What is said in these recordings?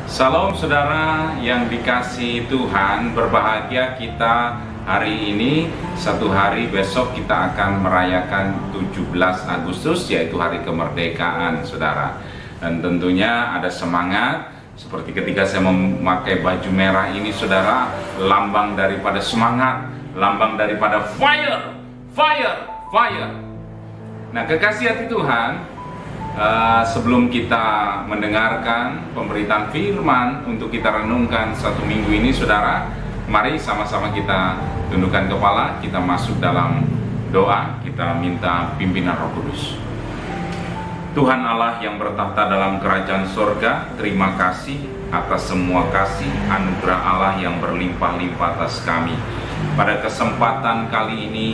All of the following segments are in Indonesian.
Salam saudara yang dikasihi Tuhan, berbahagia kita hari ini. Satu hari besok kita akan merayakan 17 Agustus, yaitu hari kemerdekaan saudara. Dan tentunya ada semangat, seperti ketika saya memakai baju merah ini saudara, lambang daripada semangat, lambang daripada fire, fire, fire. Nah, kekasih hati Tuhan, sebelum kita mendengarkan pemberitaan firman untuk kita renungkan satu minggu ini saudara, mari sama-sama kita tundukkan kepala, kita masuk dalam doa, kita minta pimpinan Roh Kudus. Tuhan Allah yang bertahta dalam kerajaan sorga, terima kasih atas semua kasih anugerah Allah yang berlimpah-limpah atas kami. Pada kesempatan kali ini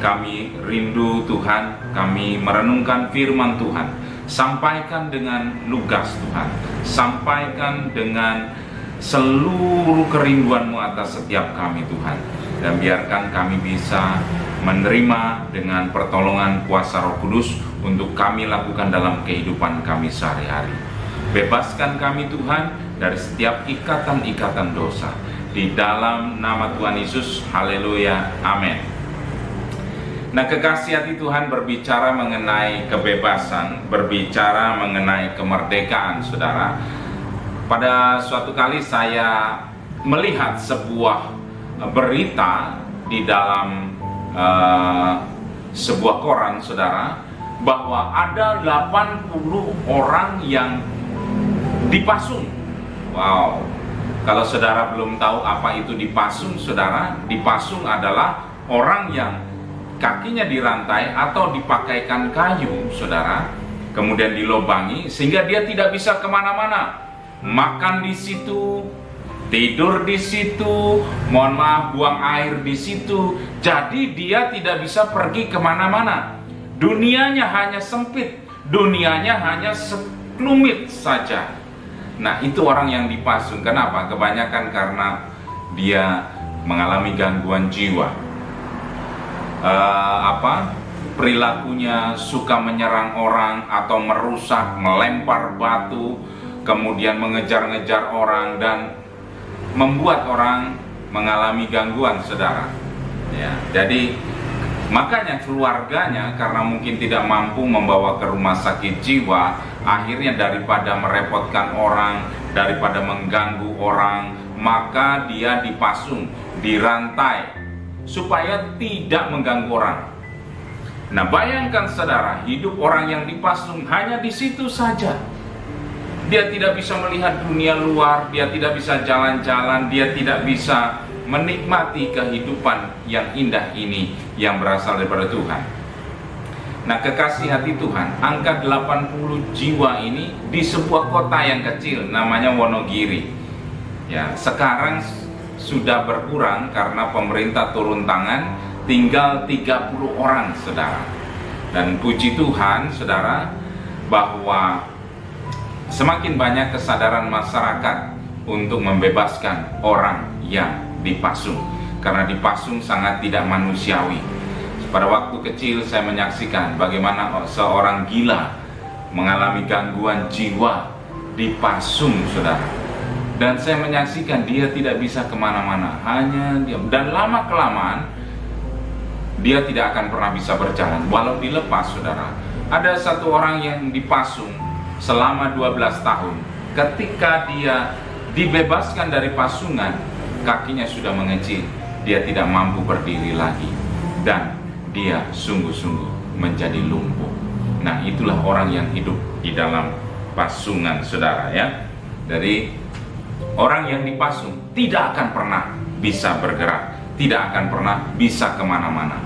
kami rindu Tuhan, kami merenungkan firman Tuhan. Sampaikan dengan lugas Tuhan, sampaikan dengan seluruh kerinduan-Mu atas setiap kami Tuhan. Dan biarkan kami bisa menerima dengan pertolongan kuasa Roh Kudus untuk kami lakukan dalam kehidupan kami sehari-hari. Bebaskan kami Tuhan dari setiap ikatan-ikatan dosa. Di dalam nama Tuhan Yesus, haleluya, amin. Nah, kekasih hati Tuhan berbicara mengenai kebebasan, berbicara mengenai kemerdekaan saudara. Pada suatu kali saya melihat sebuah berita di dalam sebuah koran saudara, bahwa ada 80 orang yang dipasung. Wow, kalau saudara belum tahu apa itu dipasung saudara, dipasung adalah orang yang kakinya dirantai atau dipakaikan kayu saudara, kemudian dilobangi sehingga dia tidak bisa kemana-mana, makan di situ, tidur di situ, mohon maaf, buang air di situ. Jadi dia tidak bisa pergi kemana-mana. Dunianya hanya sempit, dunianya hanya sekelumit saja. Nah, itu orang yang dipasung. Kenapa? Kebanyakan karena dia mengalami gangguan jiwa. Perilakunya suka menyerang orang atau merusak, melempar batu, kemudian mengejar-ngejar orang dan membuat orang mengalami gangguan saudara. Ya, jadi makanya keluarganya karena mungkin tidak mampu membawa ke rumah sakit jiwa, akhirnya daripada merepotkan orang, daripada mengganggu orang, maka dia dipasung, dirantai supaya tidak mengganggu orang. Nah, bayangkan saudara, hidup orang yang dipasung hanya di situ saja. Dia tidak bisa melihat dunia luar, dia tidak bisa jalan-jalan, dia tidak bisa menikmati kehidupan yang indah ini yang berasal daripada Tuhan. Nah, kekasih hati Tuhan, angka 80 jiwa ini di sebuah kota yang kecil namanya Wonogiri. Ya, sekarang sudah berkurang karena pemerintah turun tangan, tinggal 30 orang saudara. Dan puji Tuhan saudara, bahwa semakin banyak kesadaran masyarakat untuk membebaskan orang yang dipasung, karena dipasung sangat tidak manusiawi. Pada waktu kecil saya menyaksikan bagaimana seorang gila mengalami gangguan jiwa dipasung saudara. Dan saya menyaksikan dia tidak bisa kemana-mana, hanya diam. Dan lama-kelamaan dia tidak akan pernah bisa berjalan walau dilepas saudara. Ada satu orang yang dipasung selama 12 tahun. Ketika dia dibebaskan dari pasungan, kakinya sudah mengecil, dia tidak mampu berdiri lagi, dan dia sungguh-sungguh menjadi lumpuh. Nah, itulah orang yang hidup di dalam pasungan saudara ya. Jadi orang yang dipasung tidak akan pernah bisa bergerak, tidak akan pernah bisa kemana-mana.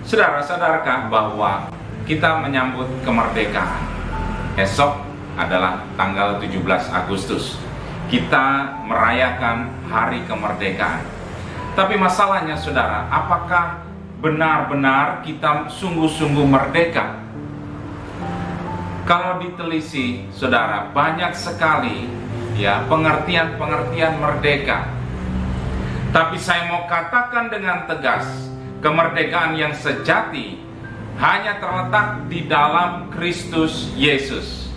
Saudara, sadarkah bahwa kita menyambut kemerdekaan? Esok adalah tanggal 17 Agustus. Kita merayakan hari kemerdekaan. Tapi masalahnya saudara, apakah benar-benar kita sungguh-sungguh merdeka? Kalau diteliti saudara, banyak sekali ya pengertian-pengertian merdeka. Tapi saya mau katakan dengan tegas, kemerdekaan yang sejati hanya terletak di dalam Kristus Yesus.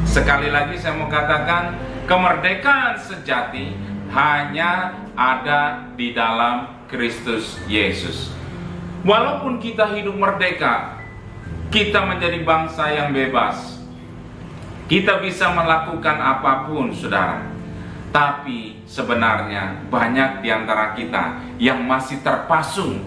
Sekali lagi saya mau katakan, Kemerdekaan sejati hanya ada di dalam Kristus Yesus. Walaupun kita hidup merdeka, kita menjadi bangsa yang bebas, kita bisa melakukan apapun, saudara. Tapi sebenarnya banyak di antara kita yang masih terpasung.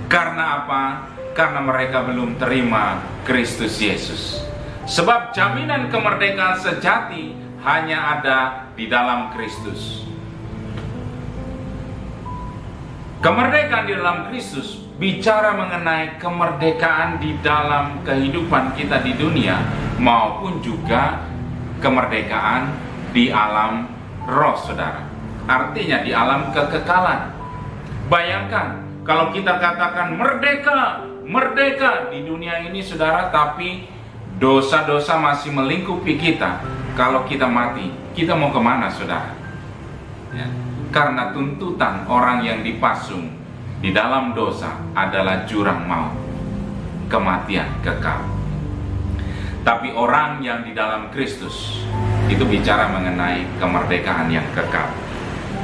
Karena apa? Karena mereka belum terima Kristus Yesus. Sebab jaminan kemerdekaan sejati hanya ada di dalam Kristus. Kemerdekaan di dalam Kristus bicara mengenai kemerdekaan di dalam kehidupan kita di dunia, maupun juga kemerdekaan di alam roh, saudara. Artinya di alam kekekalan. Bayangkan kalau kita katakan merdeka, merdeka di dunia ini, saudara, tapi dosa-dosa masih melingkupi kita. Kalau kita mati, kita mau kemana, saudara? Ya. Karena tuntutan orang yang dipasung di dalam dosa adalah jurang maut, kematian kekal. Tapi orang yang di dalam Kristus itu bicara mengenai kemerdekaan yang kekal.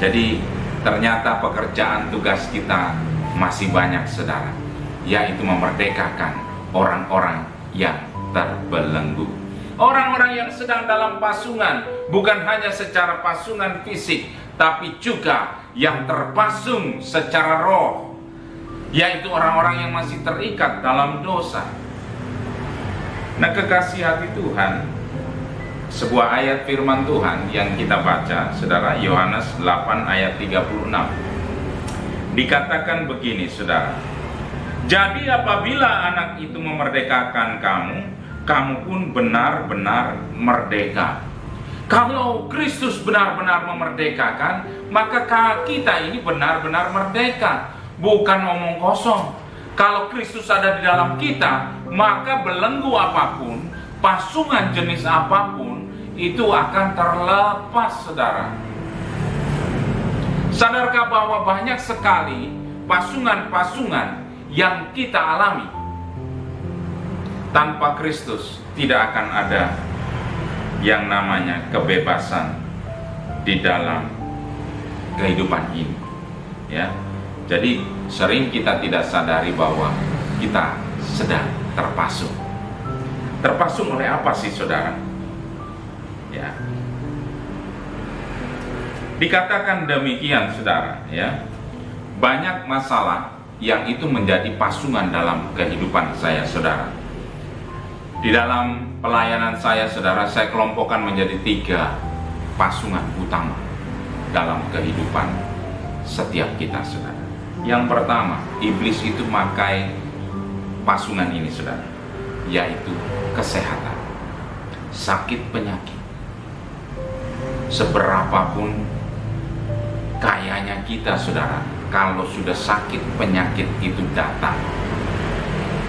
Jadi ternyata pekerjaan tugas kita masih banyak, saudara, yaitu memerdekakan orang-orang yang terbelenggu. Orang-orang yang sedang dalam pasungan, bukan hanya secara pasungan fisik, tapi juga yang terpasung secara roh, yaitu orang-orang yang masih terikat dalam dosa. Nah, kekasih hati Tuhan, sebuah ayat firman Tuhan yang kita baca, saudara, Yohanes 8 ayat 36. Dikatakan begini, saudara. Jadi apabila anak itu memerdekakan kamu, kamu pun benar-benar merdeka. Kalau Kristus benar-benar memerdekakan, maka kita ini benar-benar merdeka, bukan omong kosong. Kalau Kristus ada di dalam kita, maka belenggu apapun, pasungan jenis apapun, itu akan terlepas, saudara. Sadarkah bahwa banyak sekali pasungan-pasungan yang kita alami? Tanpa Kristus tidak akan ada yang namanya kebebasan di dalam kehidupan ini, ya. Jadi sering kita tidak sadari bahwa kita sedang terpasung. Terpasung oleh apa sih, saudara? Ya. Dikatakan demikian, saudara, ya. Banyak masalah yang itu menjadi pasungan dalam kehidupan saya, saudara. Di dalam pelayanan saya, saudara, saya kelompokkan menjadi 3 pasungan utama dalam kehidupan setiap kita, saudara. Yang pertama, iblis itu memakai pasungan ini, saudara, yaitu kesehatan, sakit penyakit. Seberapapun kayanya kita, saudara, kalau sudah sakit penyakit itu datang.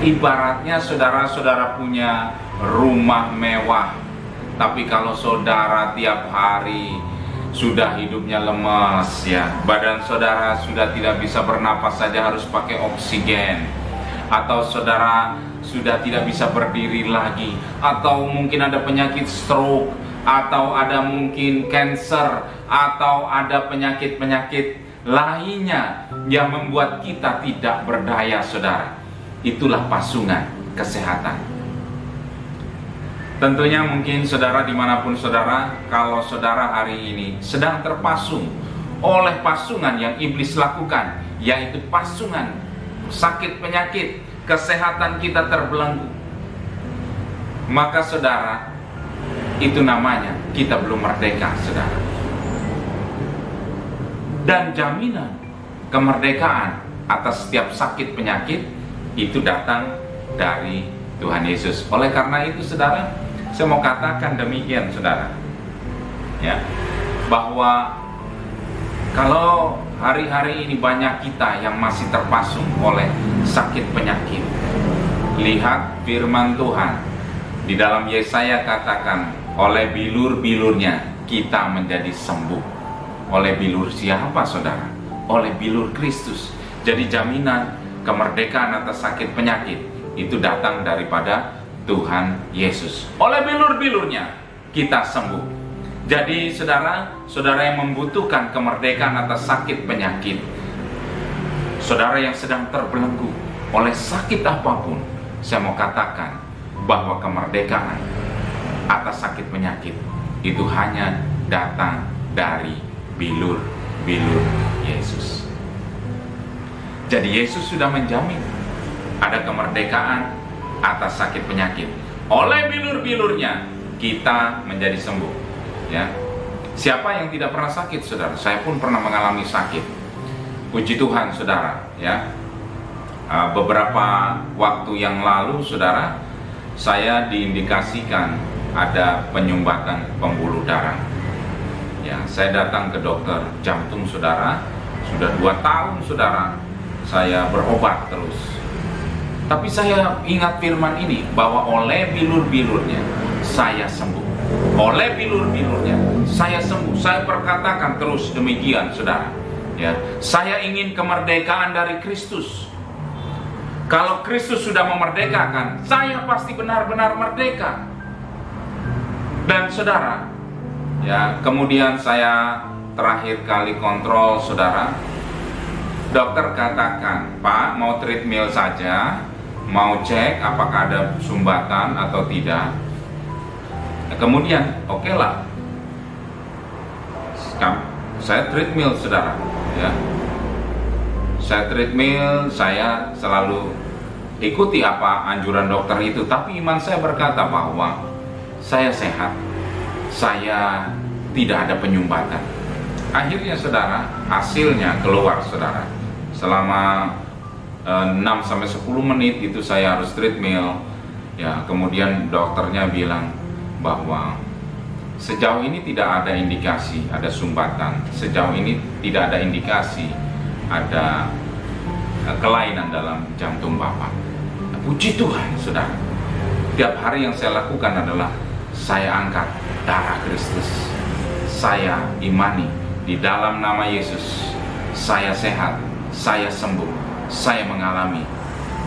Ibaratnya saudara-saudara punya rumah mewah, tapi kalau saudara tiap hari sudah hidupnya lemas, ya, badan saudara sudah tidak bisa bernapas saja harus pakai oksigen, atau saudara sudah tidak bisa berdiri lagi, atau mungkin ada penyakit stroke, atau ada mungkin cancer, atau ada penyakit-penyakit lainnya yang membuat kita tidak berdaya, saudara. Itulah pasungan kesehatan. Tentunya mungkin saudara dimanapun saudara, kalau saudara hari ini sedang terpasung oleh pasungan yang iblis lakukan, yaitu pasungan sakit penyakit, kesehatan kita terbelenggu, maka saudara, itu namanya kita belum merdeka, saudara. Dan jaminan kemerdekaan atas setiap sakit penyakit itu datang dari Tuhan Yesus. Oleh karena itu, saudara, saya mau katakan demikian, saudara, ya, bahwa kalau hari-hari ini banyak kita yang masih terpasung oleh sakit penyakit, lihat firman Tuhan di dalam Yesaya, katakan oleh bilur-bilurnya kita menjadi sembuh. Oleh bilur siapa, saudara? Oleh bilur Kristus. Jadi jaminan kemerdekaan atas sakit penyakit itu datang daripada Tuhan Yesus. Oleh bilur-bilurnya kita sembuh. Jadi saudara yang membutuhkan kemerdekaan atas sakit penyakit, saudara yang sedang terbelenggu oleh sakit apapun, saya mau katakan bahwa kemerdekaan atas sakit penyakit itu hanya datang dari bilur-bilur Yesus. Jadi Yesus sudah menjamin ada kemerdekaan atas sakit penyakit. Oleh bilur-bilurnya kita menjadi sembuh. Ya, siapa yang tidak pernah sakit, saudara? Saya pun pernah mengalami sakit. Puji Tuhan, saudara. Ya, beberapa waktu yang lalu, saudara, saya diindikasikan ada penyumbatan pembuluh darah. Ya, saya datang ke dokter jantung, saudara. Sudah 2 tahun, saudara, saya berobat terus. Tapi saya ingat firman ini, bahwa oleh bilur-bilurnya saya sembuh. Oleh bilur-bilurnya saya sembuh. Saya perkatakan terus demikian, saudara. Ya, saya ingin kemerdekaan dari Kristus. Kalau Kristus sudah memerdekakan, saya pasti benar-benar merdeka. Dan saudara, ya, kemudian saya terakhir kali kontrol, saudara. Dokter katakan, Pak, mau treadmill saja, mau cek apakah ada sumbatan atau tidak. Kemudian, oke lah, saya treadmill, saudara. Ya, saya treadmill, saya selalu ikuti apa anjuran dokter itu. Tapi iman saya berkata bahwa saya sehat, saya tidak ada penyumbatan. Akhirnya, saudara, hasilnya keluar, saudara. Selama 6-10 menit itu saya harus treadmill. Ya, kemudian dokternya bilang bahwa sejauh ini tidak ada indikasi ada sumbatan, sejauh ini tidak ada indikasi ada kelainan dalam jantung Bapak. Puji Tuhan, saudara. Tiap hari yang saya lakukan adalah saya angkat darah Kristus, saya imani di dalam nama Yesus, saya sehat, saya sembuh, saya mengalami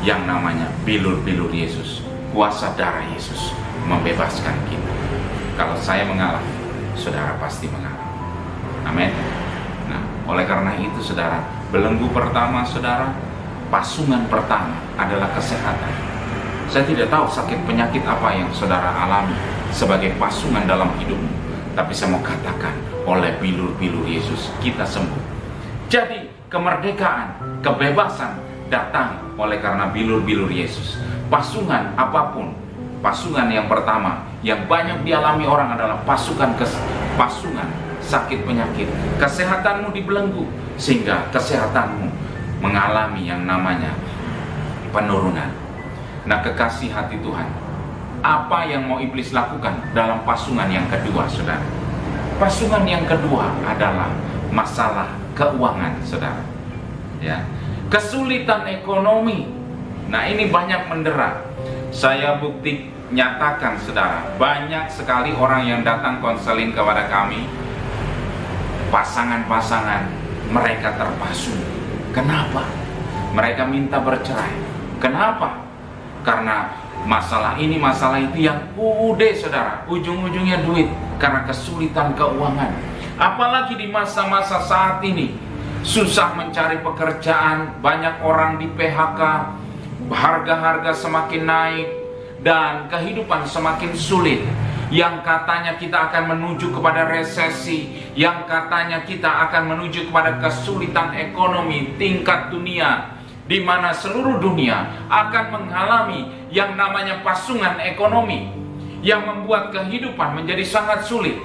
yang namanya bilur-bilur Yesus. Kuasa darah Yesus membebaskan kita. Kalau saya mengalah, saudara pasti mengalah. Amin. Nah, oleh karena itu, saudara, belenggu pertama, saudara, pasungan pertama adalah kesehatan. Saya tidak tahu sakit penyakit apa yang saudara alami sebagai pasungan dalam hidupmu, tapi saya mau katakan, oleh bilur-bilur Yesus kita sembuh. Jadi kemerdekaan, kebebasan datang oleh karena bilur-bilur Yesus. Pasungan apapun, pasungan yang pertama yang banyak dialami orang adalah pasungan sakit penyakit. Kesehatanmu dibelenggu sehingga kesehatanmu mengalami yang namanya penurunan. Nah, kekasih hati Tuhan, apa yang mau iblis lakukan dalam pasungan yang kedua, saudara? Pasungan yang kedua adalah masalah keuangan, saudara. Ya, kesulitan ekonomi. Nah, ini banyak mendera. Saya bukti nyatakan, saudara, banyak sekali orang yang datang konseling kepada kami, pasangan-pasangan mereka terpasung. Kenapa? Mereka minta bercerai. Kenapa? Karena masalah ini, masalah itu yang saudara, ujung-ujungnya duit, karena kesulitan keuangan. Apalagi di masa-masa saat ini, susah mencari pekerjaan, banyak orang di PHK, harga-harga semakin naik, dan kehidupan semakin sulit. Yang katanya kita akan menuju kepada resesi, yang katanya kita akan menuju kepada kesulitan ekonomi tingkat dunia, di mana seluruh dunia akan mengalami yang namanya pasungan ekonomi yang membuat kehidupan menjadi sangat sulit.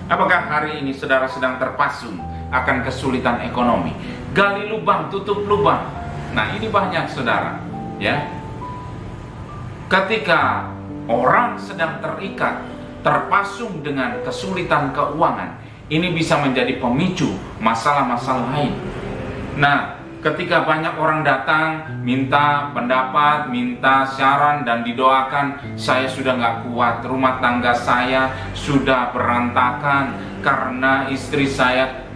Apakah hari ini saudara sedang terpasung akan kesulitan ekonomi? Gali lubang, tutup lubang. Nah, ini banyak, saudara, ya. Ketika orang sedang terikat, terpasung dengan kesulitan keuangan, ini bisa menjadi pemicu masalah-masalah lain. Nah, ketika banyak orang datang minta pendapat, minta saran dan didoakan, saya sudah nggak kuat, rumah tangga saya sudah berantakan karena istri saya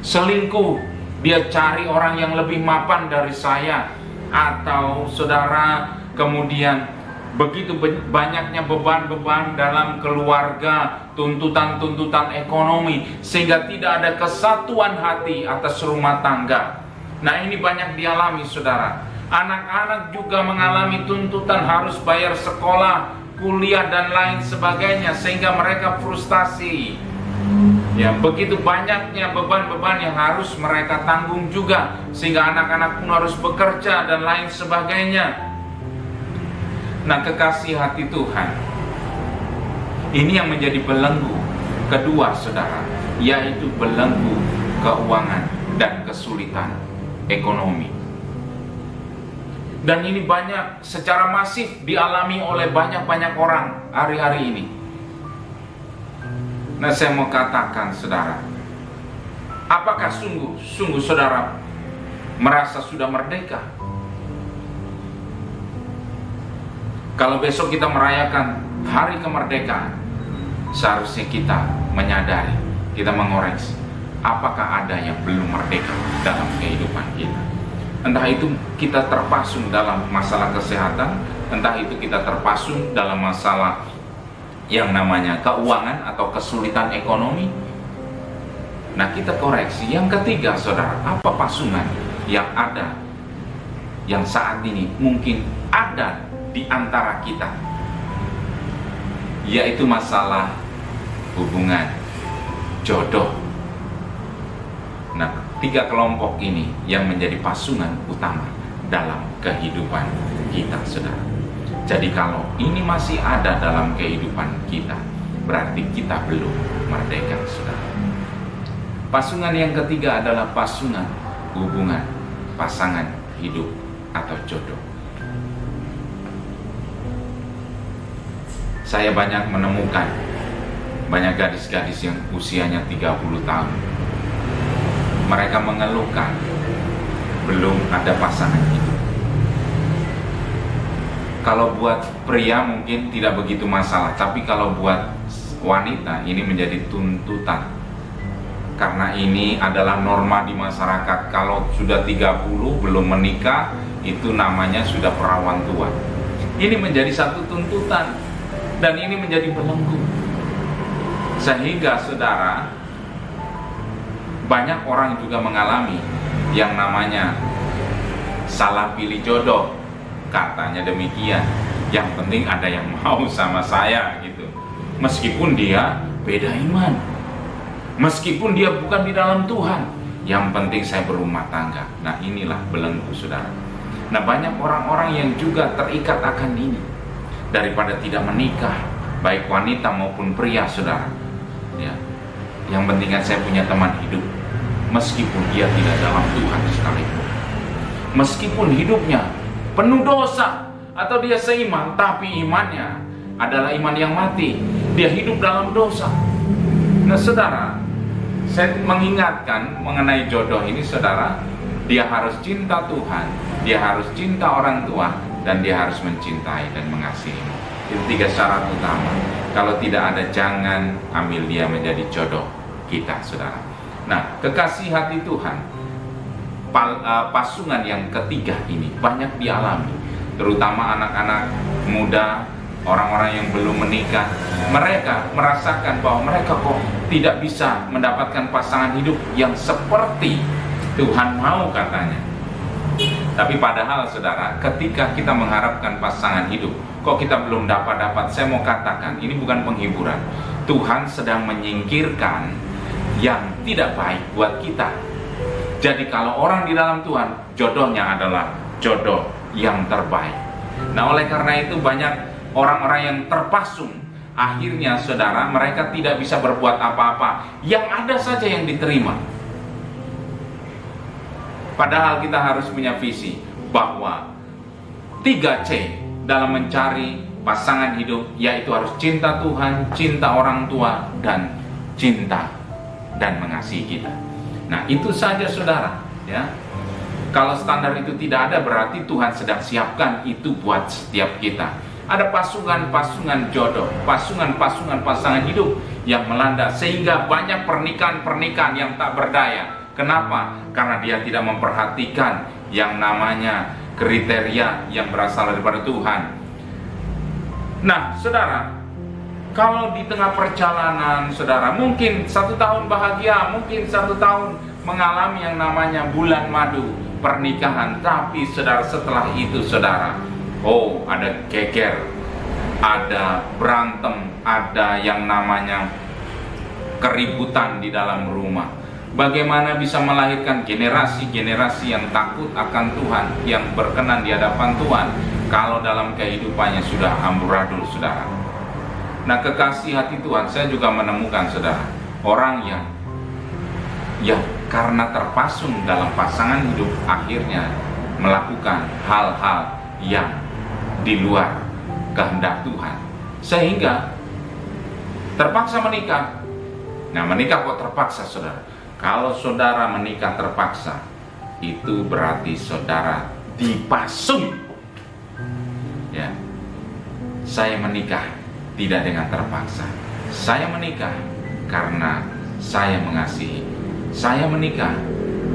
selingkuh, dia cari orang yang lebih mapan dari saya, atau saudara kemudian Begitu banyaknya beban-beban dalam keluarga, tuntutan-tuntutan ekonomi, sehingga tidak ada kesatuan hati atas rumah tangga. Nah, ini banyak dialami, saudara. Anak-anak juga mengalami tuntutan harus bayar sekolah, kuliah, dan lain sebagainya, sehingga mereka frustasi. Ya, begitu banyaknya beban-beban yang harus mereka tanggung juga, sehingga anak-anak pun harus bekerja dan lain sebagainya. Nah, kekasih hati Tuhan, ini yang menjadi belenggu kedua, saudara, yaitu belenggu keuangan dan kesulitan ekonomi. Dan ini banyak secara masif dialami oleh banyak-banyak orang hari-hari ini. Nah, saya mau katakan, saudara, apakah sungguh saudara merasa sudah merdeka? Kalau besok kita merayakan hari kemerdekaan, seharusnya kita menyadari, kita mengoreksi, apakah ada yang belum merdeka dalam kehidupan kita. Entah itu kita terpasung dalam masalah kesehatan, entah itu kita terpasung dalam masalah yang namanya keuangan atau kesulitan ekonomi. Nah, kita koreksi. Yang ketiga, saudara, apa pasungan yang ada, yang saat ini mungkin ada di antara kita, yaitu masalah hubungan jodoh. Nah, tiga kelompok ini yang menjadi pasungan utama dalam kehidupan kita, saudara. Jadi kalau ini masih ada dalam kehidupan kita, berarti kita belum merdeka, saudara. Pasungan yang ketiga adalah pasungan hubungan pasangan hidup atau jodoh. Saya banyak menemukan banyak gadis-gadis yang usianya 30 tahun. Mereka mengeluhkan belum ada pasangan hidup. Kalau buat pria mungkin tidak begitu masalah, tapi kalau buat wanita ini menjadi tuntutan. Karena ini adalah norma di masyarakat. Kalau sudah 30 belum menikah, itu namanya sudah perawan tua. Ini menjadi satu tuntutan, dan ini menjadi belenggu. Sehingga, saudara, banyak orang juga mengalami yang namanya salah pilih jodoh. Katanya demikian, yang penting ada yang mau sama saya gitu. Meskipun dia beda iman, meskipun dia bukan di dalam Tuhan, yang penting saya berumah tangga. Nah, inilah belenggu, saudara. Nah, banyak orang-orang yang juga terikat akan ini, daripada tidak menikah, baik wanita maupun pria, saudara. Ya, yang penting kan saya punya teman hidup, meskipun dia tidak dalam Tuhan sekalipun, meskipun hidupnya penuh dosa, atau dia seiman tapi imannya adalah iman yang mati, dia hidup dalam dosa. Nah, saudara, saya mengingatkan mengenai jodoh ini, saudara, dia harus cinta Tuhan, dia harus cinta orang tua, dan dia harus mencintai dan mengasihi. Itu tiga syarat utama. Kalau tidak ada, jangan ambil dia menjadi jodoh kita, saudara. Nah, kekasih hati Tuhan, pasungan yang ketiga ini banyak dialami, terutama anak-anak muda, orang-orang yang belum menikah. Mereka merasakan bahwa mereka kok tidak bisa mendapatkan pasangan hidup yang seperti Tuhan mau, katanya. Tapi padahal, saudara, ketika kita mengharapkan pasangan hidup, kok kita belum dapat, saya mau katakan, ini bukan penghiburan. Tuhan sedang menyingkirkan yang tidak baik buat kita. Jadi kalau orang di dalam Tuhan, jodohnya adalah jodoh yang terbaik. Nah, oleh karena itu banyak orang-orang yang terpasung. Akhirnya, saudara, mereka tidak bisa berbuat apa-apa. Yang ada saja yang diterima. Padahal kita harus punya visi bahwa 3C dalam mencari pasangan hidup, yaitu harus cinta Tuhan, cinta orang tua, dan cinta dan mengasihi kita. Nah, itu saja, saudara, ya. Kalau standar itu tidak ada, berarti Tuhan sedang siapkan itu buat setiap kita. Ada pasungan-pasungan jodoh, pasungan-pasungan pasangan hidup yang melanda, sehingga banyak pernikahan-pernikahan yang tak berdaya. Kenapa? Karena dia tidak memperhatikan yang namanya kriteria yang berasal daripada Tuhan. Nah, saudara, kalau di tengah perjalanan, saudara, mungkin 1 tahun bahagia, mungkin 1 tahun mengalami yang namanya bulan madu, pernikahan. Tapi saudara, setelah itu saudara, ada geger, ada berantem, ada yang namanya keributan di dalam rumah. Bagaimana bisa melahirkan generasi-generasi yang takut akan Tuhan, yang berkenan di hadapan Tuhan, kalau dalam kehidupannya sudah amburadul, saudara. Nah, kekasih hati Tuhan, saya juga menemukan, saudara, orang yang karena terpasung dalam pasangan hidup, akhirnya melakukan hal-hal yang di luar kehendak Tuhan, sehingga terpaksa menikah. Nah, menikah kok terpaksa, saudara? Kalau saudara menikah terpaksa, itu berarti saudara dipasung. Ya, saya menikah tidak dengan terpaksa. Saya menikah karena saya mengasihi. Saya menikah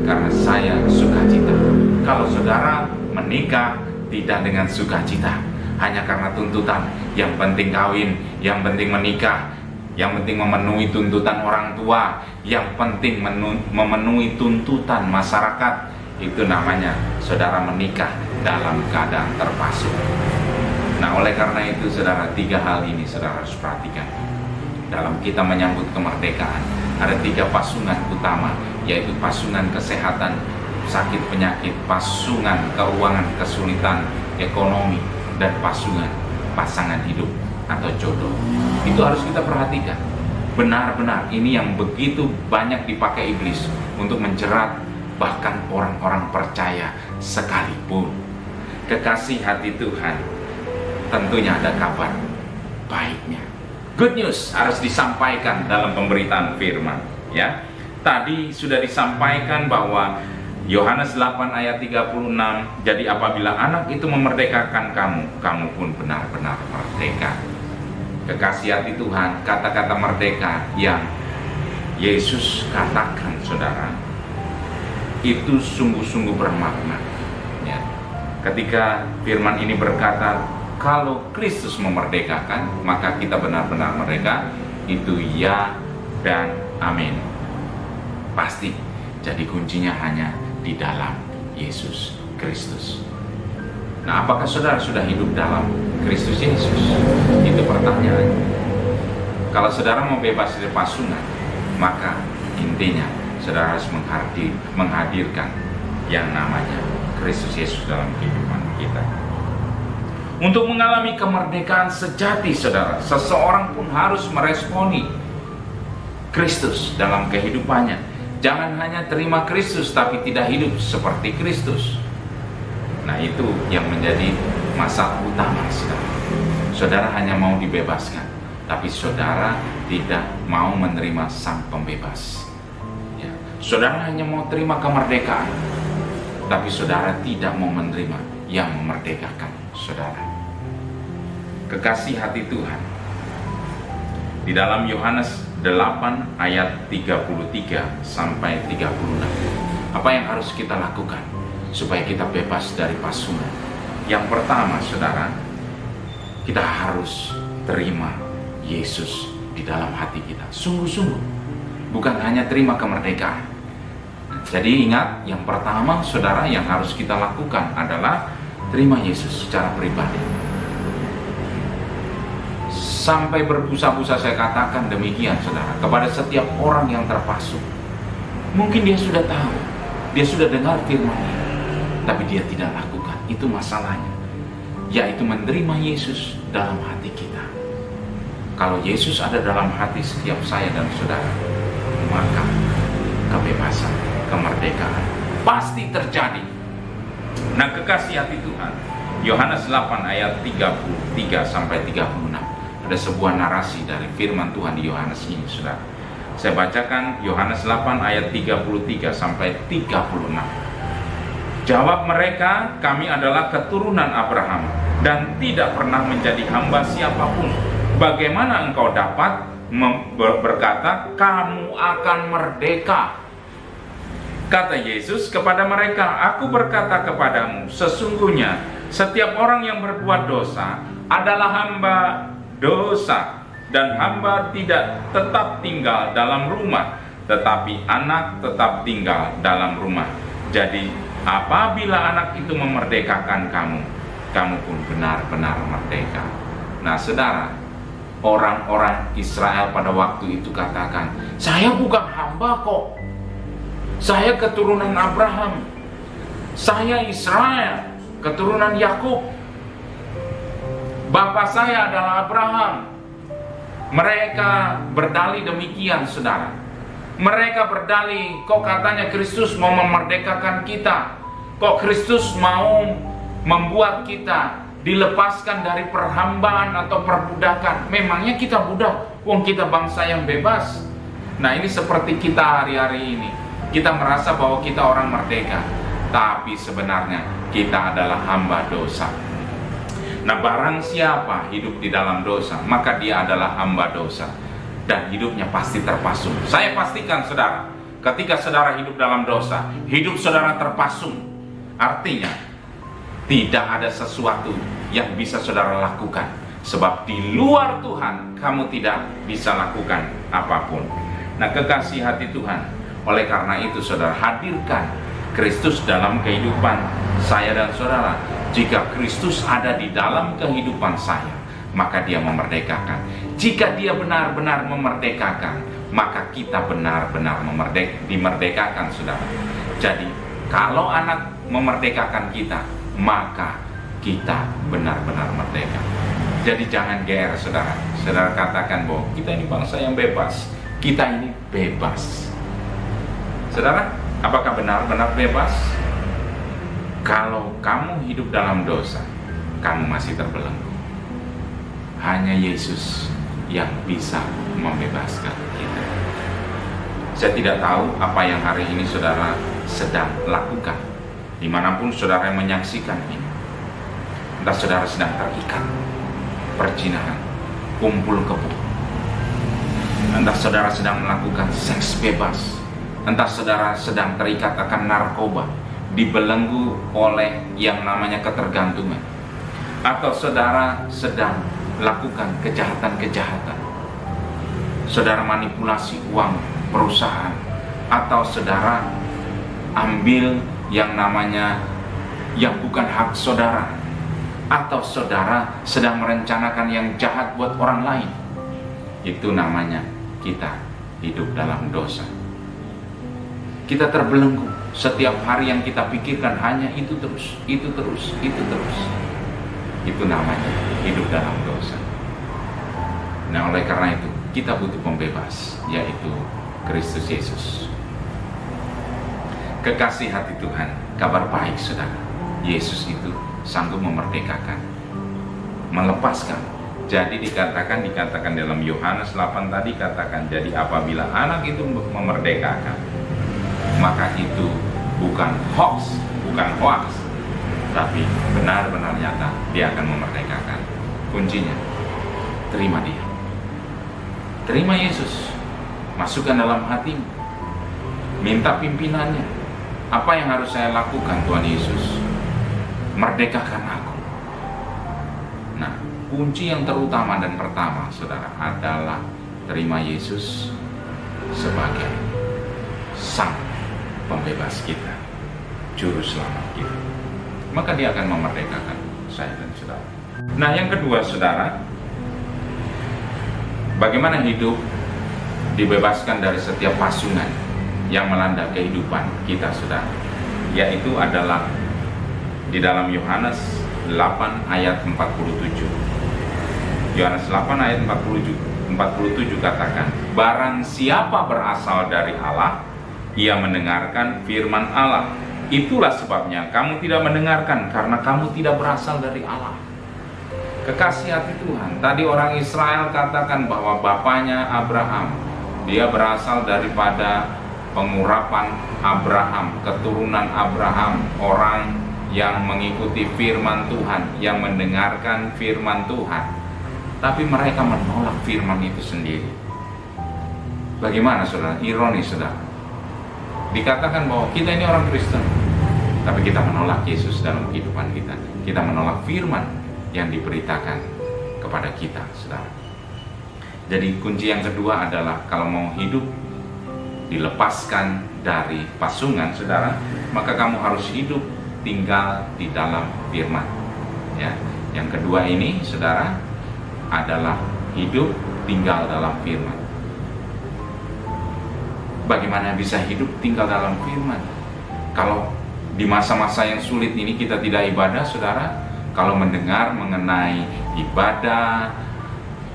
karena saya sukacita. Kalau saudara menikah tidak dengan sukacita, hanya karena tuntutan, yang penting kawin, yang penting menikah, yang penting memenuhi tuntutan orang tua, yang penting memenuhi tuntutan masyarakat, itu namanya saudara menikah dalam keadaan terpasung. Nah, oleh karena itu saudara, 3 hal ini saudara harus perhatikan. Dalam kita menyambut kemerdekaan, ada 3 pasungan utama, yaitu pasungan kesehatan, sakit penyakit, pasungan keuangan, kesulitan ekonomi, dan pasangan hidup atau jodoh. Itu harus kita perhatikan. Benar-benar ini yang begitu banyak dipakai iblis untuk menjerat bahkan orang-orang percaya sekalipun. Kekasih hati Tuhan, tentunya ada kabar baiknya. Good news harus disampaikan dalam pemberitaan firman, ya. Tadi sudah disampaikan bahwa Yohanes 8 ayat 36, jadi apabila anak itu memerdekakan kamu, kamu pun benar-benar merdeka. Kekasih hati Tuhan, kata-kata merdeka yang Yesus katakan, saudara, itu sungguh-sungguh bermakna, ya. Ketika firman ini berkata, kalau Kristus memerdekakan, maka kita benar-benar merdeka, itu ya dan amin. Pasti. Jadi kuncinya hanya di dalam Yesus Kristus. Nah, apakah saudara sudah hidup dalam Kristus Yesus? Itu pertanyaan. Kalau saudara mau bebas dari pasungan, maka intinya saudara harus menghadirkan yang namanya Kristus Yesus dalam kehidupan kita. Untuk mengalami kemerdekaan sejati, saudara, seseorang pun harus meresponi Kristus dalam kehidupannya. Jangan hanya terima Kristus tapi tidak hidup seperti Kristus. Nah, itu yang menjadi masalah utama, saudara. Saudara hanya mau dibebaskan, tapi saudara tidak mau menerima Sang Pembebas, ya. Saudara hanya mau terima kemerdekaan, tapi saudara tidak mau menerima yang memerdekakan saudara. Kekasih hati Tuhan, di dalam Yohanes 8 ayat 33 sampai 36, apa yang harus kita lakukan supaya kita bebas dari pasungan? Yang pertama, saudara, kita harus terima Yesus di dalam hati kita, sungguh-sungguh, bukan hanya terima kemerdekaan. Jadi ingat, yang pertama, saudara, yang harus kita lakukan adalah terima Yesus secara pribadi. Sampai berbusa-busa saya katakan demikian, saudara, kepada setiap orang yang terpasung. Mungkin dia sudah tahu, dia sudah dengar firman ini, tapi dia tidak lakukan. Itu masalahnya, yaitu menerima Yesus dalam hati kita. Kalau Yesus ada dalam hati setiap saya dan saudara, maka kebebasan, kemerdekaan pasti terjadi. Nah, kekasih hati Tuhan, Yohanes 8 ayat 33 sampai 36. Ada sebuah narasi dari firman Tuhan di Yohanes ini, saudara. Saya bacakan Yohanes 8 ayat 33 sampai 36. Jawab mereka, kami adalah keturunan Abraham dan tidak pernah menjadi hamba siapapun. Bagaimana engkau dapat berkata kamu akan merdeka? Kata Yesus kepada mereka, aku berkata kepadamu, sesungguhnya setiap orang yang berbuat dosa adalah hamba dosa, dan hamba tidak tetap tinggal dalam rumah, tetapi anak tetap tinggal dalam rumah. Jadi apabila anak itu memerdekakan kamu, kamu pun benar-benar merdeka. Nah saudara, orang-orang Israel pada waktu itu katakan, saya bukan hamba kok, saya keturunan Abraham, saya Israel, keturunan Yakub, bapak saya adalah Abraham. Mereka berdalih demikian saudara. Mereka berdalih, kok katanya Kristus mau memerdekakan kita, kok Kristus mau membuat kita dilepaskan dari perhambaan atau perbudakan. Memangnya kita budak, wong kita bangsa yang bebas. Nah ini seperti kita hari-hari ini, kita merasa bahwa kita orang merdeka, tapi sebenarnya kita adalah hamba dosa. Nah barang siapa hidup di dalam dosa, maka dia adalah hamba dosa, dan hidupnya pasti terpasung. Saya pastikan saudara, ketika saudara hidup dalam dosa, hidup saudara terpasung. Artinya tidak ada sesuatu yang bisa saudara lakukan, sebab di luar Tuhan kamu tidak bisa lakukan apapun. Nah kekasih hati Tuhan, oleh karena itu saudara, hadirkan Kristus dalam kehidupan saya dan saudara. Jika Kristus ada di dalam kehidupan saya, maka dia memerdekakan. Jika dia benar-benar memerdekakan, maka kita benar-benar dimerdekakan saudara. Jadi kalau anak memerdekakan kita, maka kita benar-benar merdeka. Jadi jangan GR saudara. Saudara katakan bahwa kita ini bangsa yang bebas, kita ini bebas. Saudara, apakah benar-benar bebas? Kalau kamu hidup dalam dosa, kamu masih terbelenggu. Hanya Yesus yang bisa membebaskan kita. Saya tidak tahu apa yang hari ini saudara sedang lakukan, dimanapun saudara yang menyaksikan ini. Entah saudara sedang terikat perzinahan, kumpul kebo, entah saudara sedang melakukan seks bebas, entah saudara sedang terikat akan narkoba, dibelenggu oleh yang namanya ketergantungan, atau saudara sedang lakukan kejahatan-kejahatan, saudara manipulasi uang perusahaan, atau saudara ambil yang namanya yang bukan hak saudara, atau saudara sedang merencanakan yang jahat buat orang lain. Itu namanya kita hidup dalam dosa. Kita terbelenggu. Setiap hari yang kita pikirkan hanya itu terus, itu terus, itu terus. Itu namanya hidup dalam dosa. Nah oleh karena itu kita butuh pembebas, yaitu Kristus Yesus. Kekasih hati Tuhan, kabar baik saudara, Yesus itu sanggup memerdekakan, melepaskan. Jadi dikatakan dalam Yohanes 8 tadi, katakan, jadi apabila anak itu memerdekakan, maka itu bukan hoax, tapi benar-benar nyata, dia akan memerdekakan. Kuncinya, terima dia, terima Yesus, masukkan dalam hatimu, minta pimpinannya. Apa yang harus saya lakukan Tuhan Yesus? Merdekakan aku. Nah, kunci yang terutama dan pertama saudara adalah terima Yesus sebagai sang pembebas kita, juru selamat kita. Maka dia akan memerdekakan saya dan saudara. Nah yang kedua saudara, bagaimana hidup dibebaskan dari setiap pasungan yang melanda kehidupan kita saudara, yaitu adalah di dalam Yohanes 8 ayat 47. Yohanes 8 ayat 47 katakan, barang siapa berasal dari Allah, ia mendengarkan firman Allah. Itulah sebabnya kamu tidak mendengarkan, karena kamu tidak berasal dari Allah. Kekasih hati Tuhan, tadi orang Israel katakan bahwa bapaknya Abraham, dia berasal daripada pengurapan Abraham, keturunan Abraham, orang yang mengikuti firman Tuhan, yang mendengarkan firman Tuhan. Tapi mereka menolak firman itu sendiri. Bagaimana saudara? Ironis saudara. Dikatakan bahwa kita ini orang Kristen, tapi kita menolak Yesus dalam kehidupan kita. Kita menolak firman yang diberitakan kepada kita, saudara. Jadi kunci yang kedua adalah kalau mau hidup dilepaskan dari pasungan, saudara, maka kamu harus hidup tinggal di dalam firman. Ya, yang kedua ini, saudara, adalah hidup tinggal dalam firman. Bagaimana bisa hidup tinggal dalam firman? Kalau di masa-masa yang sulit ini kita tidak ibadah, saudara, kalau mendengar mengenai ibadah,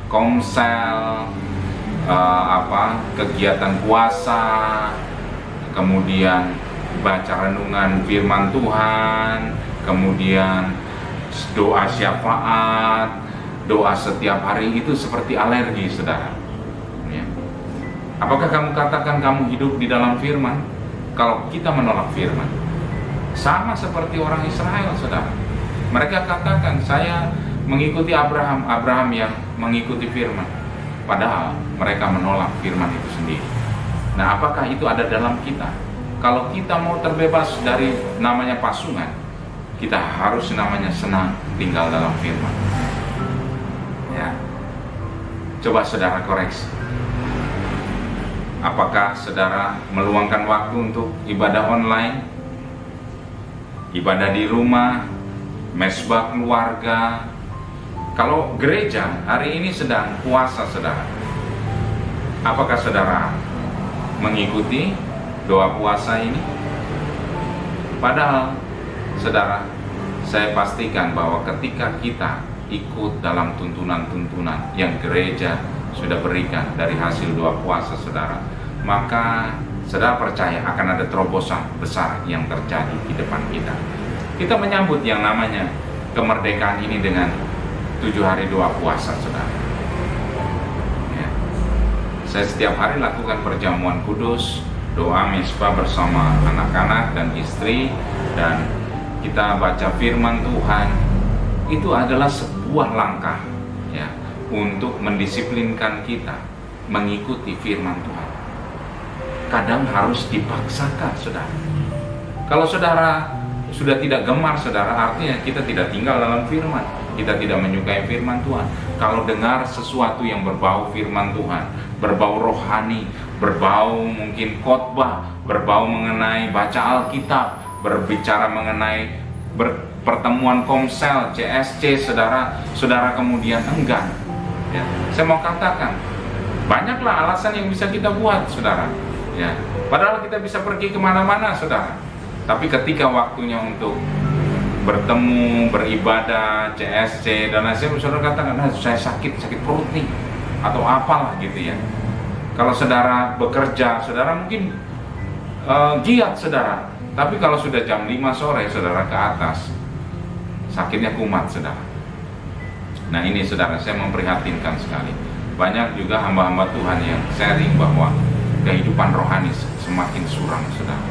komsel, kegiatan puasa, kemudian baca renungan firman Tuhan, kemudian doa syafaat, doa setiap hari, itu seperti alergi, saudara. Ya. Apakah kamu katakan kamu hidup di dalam firman? Kalau kita menolak firman, sama seperti orang Israel, saudara. Mereka katakan, saya mengikuti Abraham, Abraham yang mengikuti firman. Padahal mereka menolak firman itu sendiri. Nah, apakah itu ada dalam kita? Kalau kita mau terbebas dari namanya pasungan, kita harus namanya senang tinggal dalam firman. Ya. Coba saudara koreksi. Apakah saudara meluangkan waktu untuk ibadah online, ibadah di rumah, mesbah keluarga? Kalau gereja hari ini sedang puasa, saudara, apakah saudara mengikuti doa puasa ini? Padahal, saudara, saya pastikan bahwa ketika kita ikut dalam tuntunan-tuntunan yang gereja sudah berikan dari hasil doa puasa, saudara, maka saudara percaya akan ada terobosan besar yang terjadi di depan kita. Kita menyambut yang namanya kemerdekaan ini dengan 7 hari doa puasa, saudara. Ya. Saya setiap hari lakukan perjamuan kudus, doa mesbah bersama anak-anak dan istri, dan kita baca firman Tuhan. Itu adalah sebuah langkah, ya, untuk mendisiplinkan kita mengikuti firman Tuhan. Kadang harus dipaksakan, saudara. Kalau saudara sudah tidak gemar, saudara, artinya kita tidak tinggal dalam firman. Kita tidak menyukai firman Tuhan. Kalau dengar sesuatu yang berbau firman Tuhan, berbau rohani, berbau mungkin khotbah, berbau mengenai baca Alkitab, berbicara mengenai pertemuan komsel, CSC, saudara kemudian enggan. Ya, saya mau katakan, banyaklah alasan yang bisa kita buat, saudara. Ya, padahal kita bisa pergi kemana-mana, saudara. Tapi ketika waktunya untuk bertemu, beribadah, CSC, dan lain-lain, saudara katakan, saya sakit perut nih, atau apalah gitu ya. Kalau saudara bekerja, saudara mungkin giat, saudara. Tapi kalau sudah jam 5 sore, saudara ke atas, sakitnya kumat, saudara. Nah ini, saudara, saya memprihatinkan sekali. Banyak juga hamba-hamba Tuhan yang sharing bahwa kehidupan rohani semakin suram, saudara.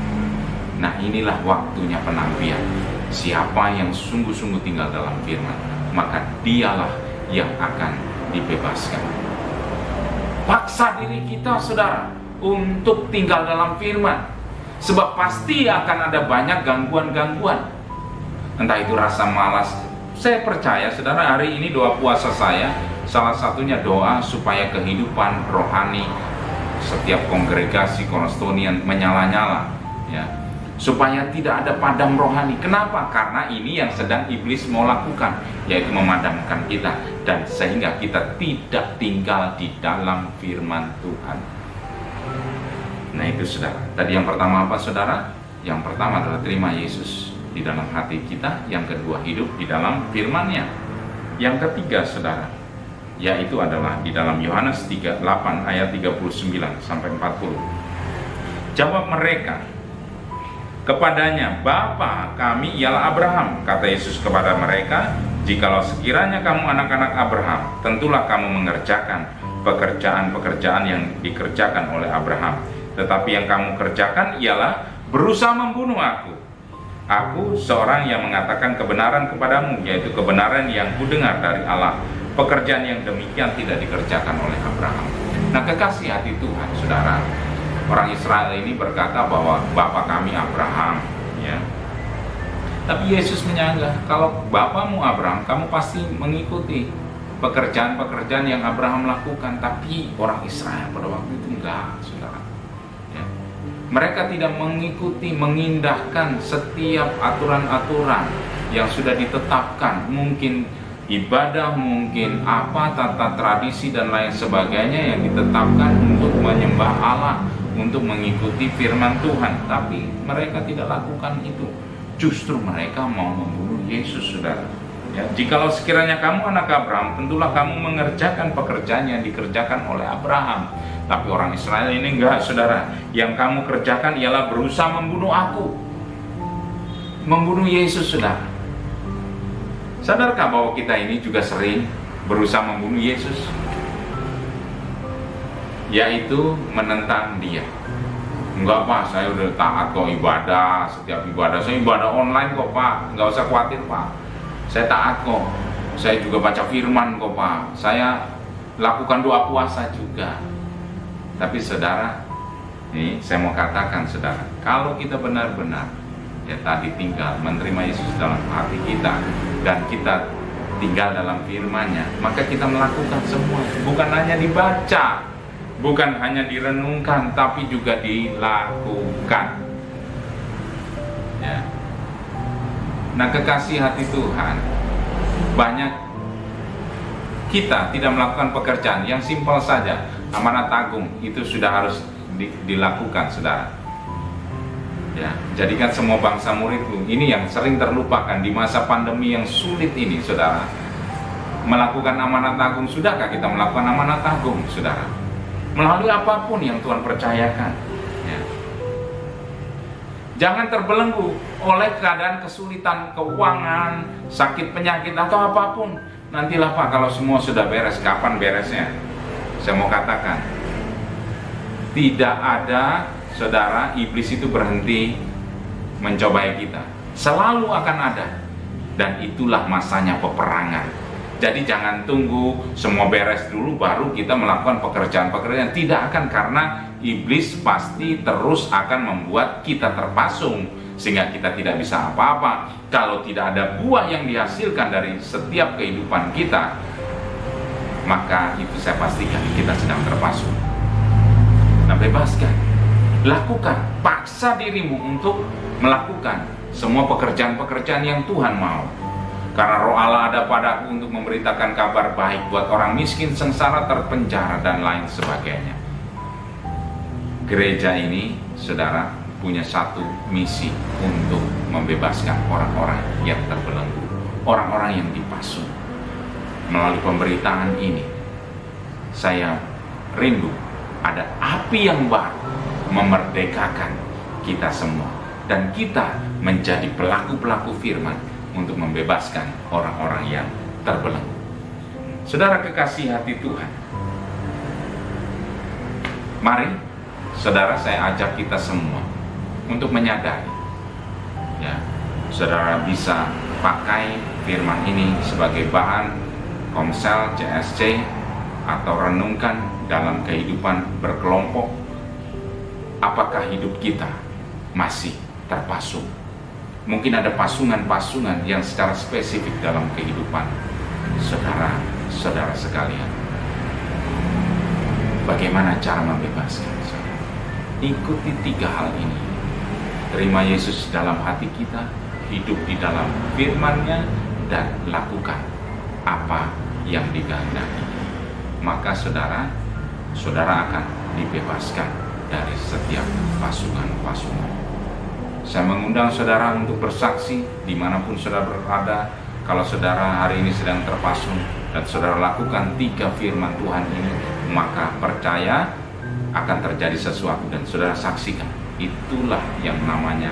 Nah inilah waktunya penampian. Siapa yang sungguh-sungguh tinggal dalam firman, maka dialah yang akan dibebaskan. Paksa diri kita, saudara, untuk tinggal dalam firman. Sebab pasti akan ada banyak gangguan-gangguan. Entah itu rasa malas. Saya percaya, saudara, hari ini doa puasa saya, salah satunya doa supaya kehidupan rohani setiap kongregasi Cornerstonian menyala-nyala, ya, supaya tidak ada padam rohani. Kenapa? Karena ini yang sedang iblis mau lakukan, yaitu memadamkan kita, dan sehingga kita tidak tinggal di dalam firman Tuhan. Nah itu, saudara. Tadi yang pertama apa, saudara? Yang pertama adalah terima Yesus di dalam hati kita. Yang kedua, hidup di dalam firman-Nya. Yang ketiga, saudara, yaitu adalah di dalam Yohanes 8 ayat 39 sampai 40. Jawab mereka kepadanya, Bapa kami ialah Abraham. Kata Yesus kepada mereka, jikalau sekiranya kamu anak-anak Abraham, tentulah kamu mengerjakan pekerjaan-pekerjaan yang dikerjakan oleh Abraham. Tetapi yang kamu kerjakan ialah berusaha membunuh aku. Aku seorang yang mengatakan kebenaran kepadamu, yaitu kebenaran yang kudengar dari Allah. Pekerjaan yang demikian tidak dikerjakan oleh Abraham. Nah, kekasih hati Tuhan, saudara, orang Israel ini berkata bahwa Bapa kami Abraham, ya. Tapi Yesus menyanggah, kalau bapamu Abraham, kamu pasti mengikuti pekerjaan-pekerjaan yang Abraham lakukan, tapi orang Israel pada waktu itu enggak, saudara. Ya. Mereka tidak mengikuti, mengindahkan setiap aturan-aturan yang sudah ditetapkan, mungkin ibadah, mungkin apa, tata tradisi dan lain sebagainya yang ditetapkan untuk menyembah Allah, untuk mengikuti firman Tuhan, tapi mereka tidak lakukan itu. Justru mereka mau membunuh Yesus, saudara. Ya, jikalau sekiranya kamu anak Abraham, tentulah kamu mengerjakan pekerjaan yang dikerjakan oleh Abraham. Tapi orang Israel ini enggak, saudara. Yang kamu kerjakan ialah berusaha membunuh aku, membunuh Yesus, saudara. Sadarkah bahwa kita ini juga sering berusaha membunuh Yesus? Yaitu menentang dia. Enggak Pak, saya udah taat kok ibadah, setiap ibadah. Saya ibadah online kok Pak, enggak usah khawatir Pak. Saya taat kok, saya juga baca firman kok Pak, saya lakukan doa puasa juga. Tapi saudara, nih saya mau katakan saudara, kalau kita benar-benar ya tadi tinggal menerima Yesus dalam hati kita, dan kita tinggal dalam firman-Nya, maka kita melakukan semua, bukan hanya dibaca, bukan hanya direnungkan, tapi juga dilakukan. Ya. Nah, kekasih hati Tuhan, banyak kita tidak melakukan pekerjaan yang simpel saja. Amanat agung itu sudah harus dilakukan, saudara. Ya, jadikan semua bangsa muridku. Ini yang sering terlupakan di masa pandemi yang sulit ini, saudara. Melakukan amanat agung, sudahkah kita melakukan amanat agung, saudara? Melalui apapun yang Tuhan percayakan. Ya. Jangan terbelenggu oleh keadaan kesulitan keuangan, sakit penyakit atau apapun. Nantilah Pak, kalau semua sudah beres, kapan beresnya? Saya mau katakan, tidak ada, saudara, iblis itu berhenti mencobai kita. Selalu akan ada. Dan itulah masanya peperangan. Jadi jangan tunggu semua beres dulu baru kita melakukan pekerjaan-pekerjaan. Tidak akan, karena iblis pasti terus akan membuat kita terpasung sehingga kita tidak bisa apa-apa. Kalau tidak ada buah yang dihasilkan dari setiap kehidupan kita, maka itu saya pastikan kita sedang terpasung. Nah, bebaskan, lakukan, paksa dirimu untuk melakukan semua pekerjaan-pekerjaan yang Tuhan mau. Karena Roh Allah ada padaku untuk memberitakan kabar baik buat orang miskin, sengsara, terpenjara, dan lain sebagainya. Gereja ini, saudara, punya satu misi untuk membebaskan orang-orang yang terbelenggu, orang-orang yang dipasung. Melalui pemberitaan ini, saya rindu ada api yang baru memerdekakan kita semua, dan kita menjadi pelaku-pelaku firman untuk membebaskan orang-orang yang terbelenggu. Saudara kekasih hati Tuhan, mari saudara, saya ajak kita semua untuk menyadari, ya, saudara bisa pakai firman ini sebagai bahan komsel, CSC, atau renungkan dalam kehidupan berkelompok. Apakah hidup kita masih terpasung? Mungkin ada pasungan-pasungan yang secara spesifik dalam kehidupan saudara-saudara sekalian. Bagaimana cara membebaskan? Ikuti 3 hal ini. Terima Yesus dalam hati kita, hidup di dalam firman-Nya, dan lakukan apa yang dikehendaki. Maka saudara akan dibebaskan dari setiap pasungan-pasungan. Saya mengundang saudara untuk bersaksi dimanapun saudara berada. Kalau saudara hari ini sedang terpasung dan saudara lakukan 3 firman Tuhan ini, maka percaya akan terjadi sesuatu dan saudara saksikan. Itulah yang namanya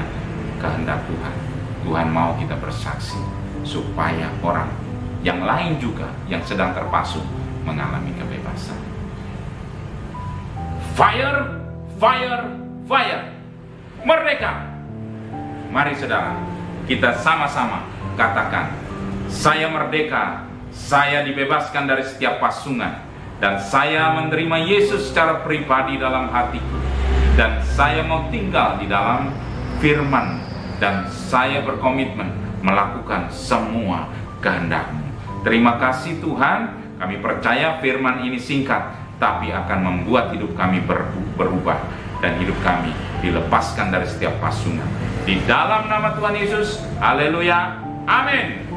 kehendak Tuhan. Tuhan mau kita bersaksi supaya orang yang lain juga yang sedang terpasung mengalami kebebasan. Fire, fire, fire. Merdeka. Mari saudara, kita sama-sama katakan, saya merdeka, saya dibebaskan dari setiap pasungan, dan saya menerima Yesus secara pribadi dalam hatiku, dan saya mau tinggal di dalam firman, dan saya berkomitmen melakukan semua kehendak-Mu. Terima kasih Tuhan, kami percaya firman ini singkat, tapi akan membuat hidup kami berubah, dan hidup kami dilepaskan dari setiap pasungan. Di dalam nama Tuhan Yesus, haleluya, amin.